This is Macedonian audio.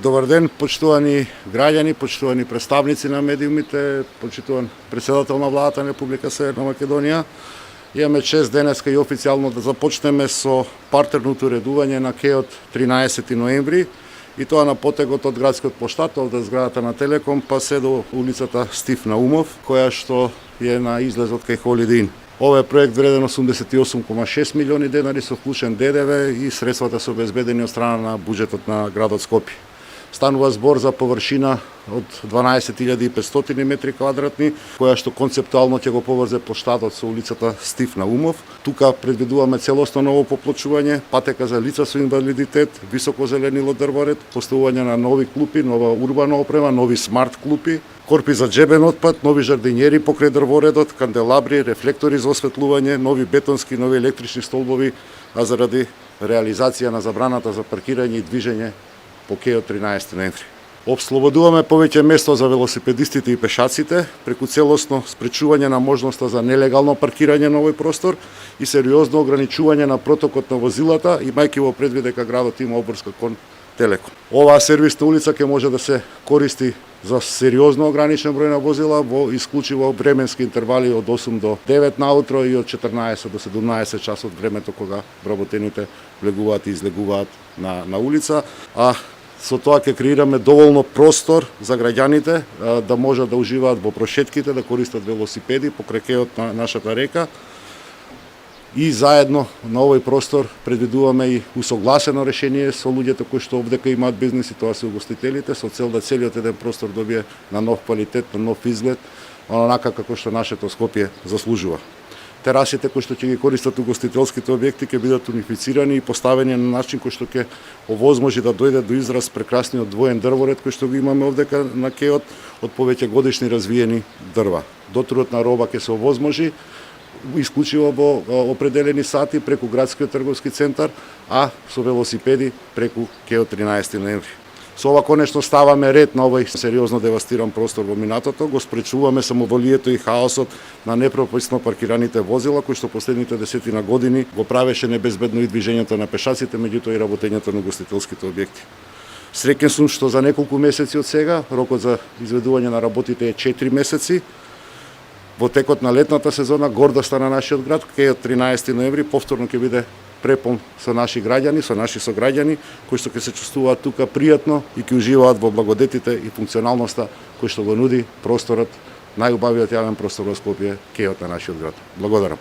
Добар ден, почитувани граѓани, почитувани представници на медиумите, почитуван претседател на владата на Република Северна Македонија. Имаме чест денеска и официјално да започнеме со партерното уредување на кеот 13 ноември и тоа на потегот од градскиот плоштад, од зградата на Телеком, па се до улицата Стив Наумов, која што е на излезот кај Холидин. Овој проект вреден 88,6 милиони денари со вклучен ДДВ и средствата се обезбедени од страна на буџетот на градот Скопје. Станува збор за површина од 12.500 метри квадратни, која што концептуално ќе го поврзе плоштадот со улицата Стив Наумов. Тука предвидуваме целосно ново поплочување, патека за лица со инвалидитет, високо зеленило дрворед, поставување на нови клупи, нова урбана опрема, нови смарт клупи, корпи за джебен отпад, нови жардинјери покрај дрворедот, канделабри, рефлектори за осветлување, нови бетонски, нови електрични столбови, а заради реализација на забраната за паркирање и движење по кеот 13 ноември. Обслободуваме повеќе место за велосипедистите и пешаците, преку целосно спречување на можноста за нелегално паркирање на овој простор и сериозно ограничување на протокот на возилата, имајќи во предвид дека градот има обврска кон Телеком. Оваа сервисна улица ќе може да се користи за сериозно ограничен број на возила во исклучиво временски интервали од 8 до 9 наутро и од 14 до 17 часот времето кога вработените влегуваат и излегуваат на улица, а со тоа ќе креираме доволно простор за граѓаните да можат да уживаат во прошетките, да користат велосипеди покрај кеот на нашата река. И заедно на овој простор предвидуваме и усогласено решение со луѓето кои што овдека имаат бизнеси, тоа се угостителите, со цел да целиот еден простор добие на нов квалитет, на нов изглед, онака како што нашето Скопје заслужува. Терасите кои што ќе ги користат угостителските објекти ќе бидат унифицирани и поставени на начин кој што ќе овозможи да дојде до израз прекрасниот двоен дрворед кој што го имаме овдека на кеот од повеќе годишни развиени дрва. Дотурот на роба ќе се овозможи исклучиво во определени сати преку градскиот трговски центар, а со велосипеди преку кеот 13 ноември. Со ова конечно ставаме ред на овој сериозно девастиран простор во минатото, го спречуваме самоволието и хаосот на непрописно паркираните возила кои што последните десетина години го правеше небезбедно и движењето на пешаците, меѓутоа и работењето на угостителските објекти. Среќен сум што за неколку месеци од сега, рокот за изведување на работите е 4 месеци. Во текот на летната сезона гордоста на нашиот град, кеот 13 ноември, повторно ќе биде препон со наши граѓани, со наши сограѓани, кои што ќе се чувствуваат тука пријатно и ќе уживаат во благодетите и функционалноста кои што го нуди просторот, најубавиот јавен простор во Скопје, кеот на нашиот град. Благодарам.